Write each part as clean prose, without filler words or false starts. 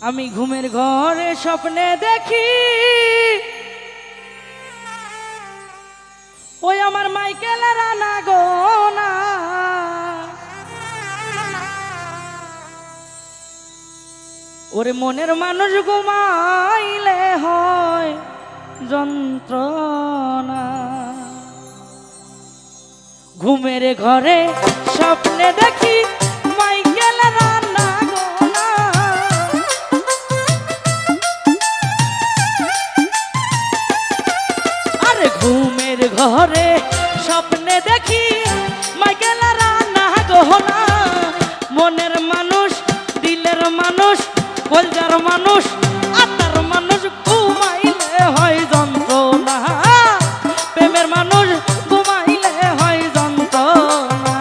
আমি ঘুমের ঘরে স্বপ্নে দেখি ওই আমার মাইকেল রানা গো না, ওরে মনের মানুষ ঘুমাইলে হয় যন্ত্রণা। ঘুমের ঘরে স্বপ্নে দেখি মাইকেল রানা গো না, আরে ঘুমের ঘরে স্বপ্নে দেখি মাইকেল রানা গো না। মনের মানুষ, দিলের মানুষ, কলজার মানুষ, আত্মার মানুষ ঘুমাইলে হয় যন্ত্রণা। প্রেমের মানুষ ঘুমাইলে হয় যন্ত্রণা।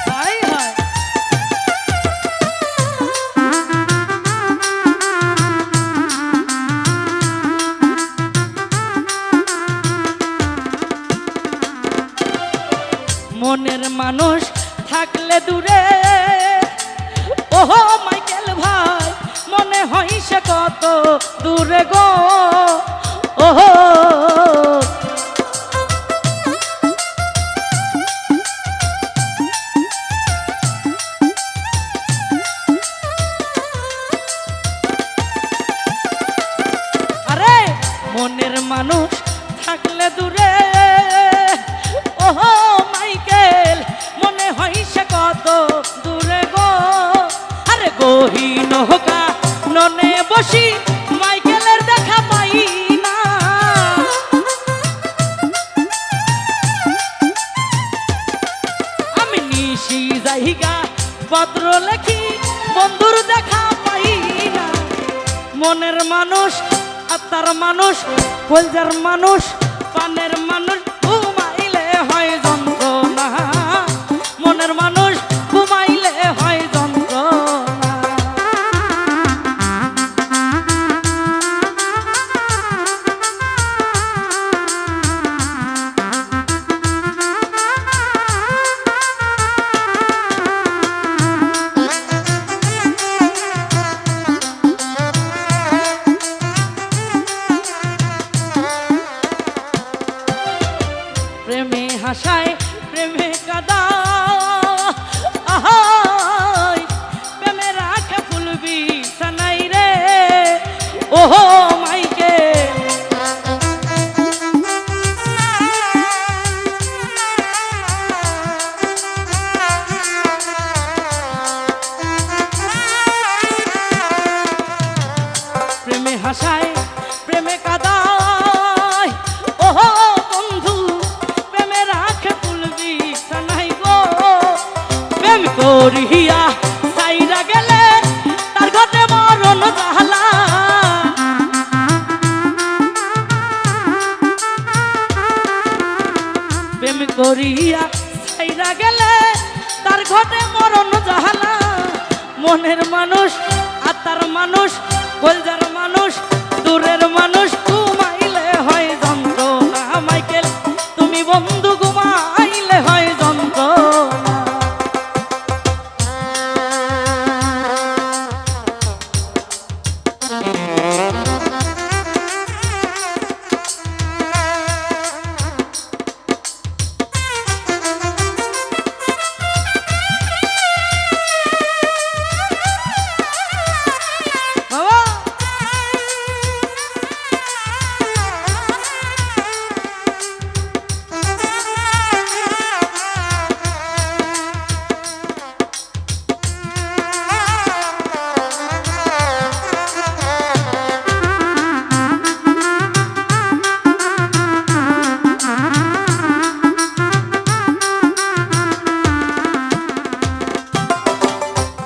হায় হায় মনের মানুষ থাকলে দূরে, ওহো মাইকেল ভাই মনে হয় সে কত দূরে গো। ওহো আরে মনের মানুষ থাকলে দূরে, ওহো মাইকেল মনে হয় সে কত দূরে গো। আরে গহীন হোকা ননে বসি মাইকেলের দেখা পাই না। আমি নিশি জায়গা পত্র লেখি বন্ধুর দেখা পাই না। মনের মানুষ, আত্মার মানুষ, কলজার মানুষ, পানের মানুষ ঘুমাইলে হয় যন্ত্রণা। মনের মানুষ ঘুমাইলে হয় যন্ত্রণা। প্রেমে হাসায় প্রেমে কাদা, আহাই প্রেমে রাখে ফুলবি সানাই রে। ওহো মাইকে প্রেমে হাসায় প্রেমে কাদায়, ওহো বন্ধু প্রেমে রাখে ফুলবি সানাই গো। প্রেম করিয়া সাইরা গেলে তার ঘটে মরণ জালা। প্রেম করিয়া সাইরা গেলে তার ঘটে মরণ জালা। মনের মানুষ, আত্মার মানুষ, কলজার মানুষ, দূরের মানুষ ঘুমাইলে হয় যন্ত্রণা। মাইকেল তুমি বন্ধু ঘুমাইলে হয় যন্ত্রণা। বাবা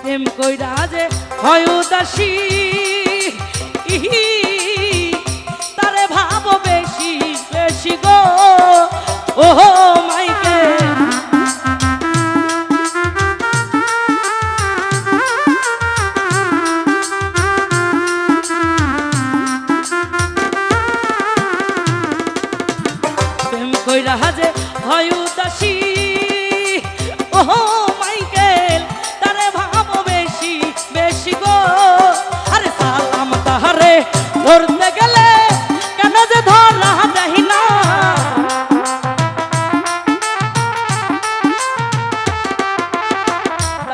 প্রেম কইরা যে হয় উদাসী, ইহি তারে ভাবো বেশি বেশি গো। ওহো মাইকেল কইরা যে হয় উদাসী ও মাইকেল তারে ভাবো বেশি বেশি গো আরে সালাম তাহারে ধরতে গেলে কেন যে ধরা দেহি না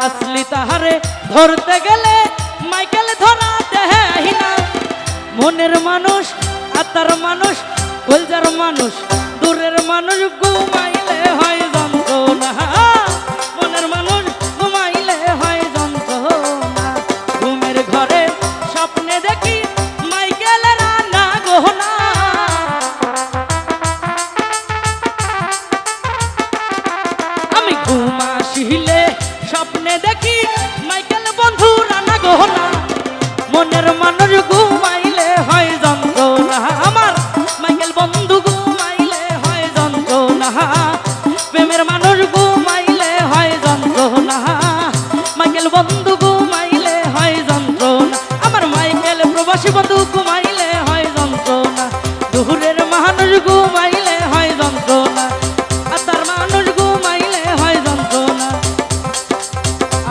আসলি তাহারে ধরতে গেলে মাইকেল ধরা দেহি না মনের মানুষ আত্মার মানুষ কলজার মানুষ দূরের মানুষ ঘুমাইলে হয় যন্ত্রণা মনের মানুষ ঘুমাইলে হয় যন্ত্রণা ঘুমের ঘরে স্বপ্নে দেখি মাইকেলের রান্না গহনা আমি ঘুম আসিলে স্বপ্নে দেখি মাইকেল বন্ধু রান্না গহনা মনের মানুষ ঘুমাইলে হয় যন্ত্রণা আমার মাইকেল বন্ধু ঘুমাইলে হয় যন্ত্রণা প্রেমের মানুষ ঘুমাইলে হয় যন্ত্রণা মাইকেল বন্ধু ঘুমাইলে হয় যন্ত্রণা আমার মাইকেল প্রবাসী বন্ধু ঘুমাইলে হয় যন্ত্রণা দূরের মানুষ ঘুমাইলে হয় যন্ত্রণা আর তার মানুষ ঘুমাইলে হয় যন্ত্রণা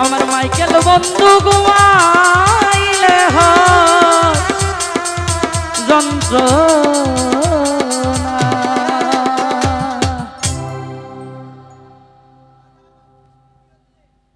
আমার মাইকেল বন্ধু ঘুমাইলে হয় যন্ত্রণা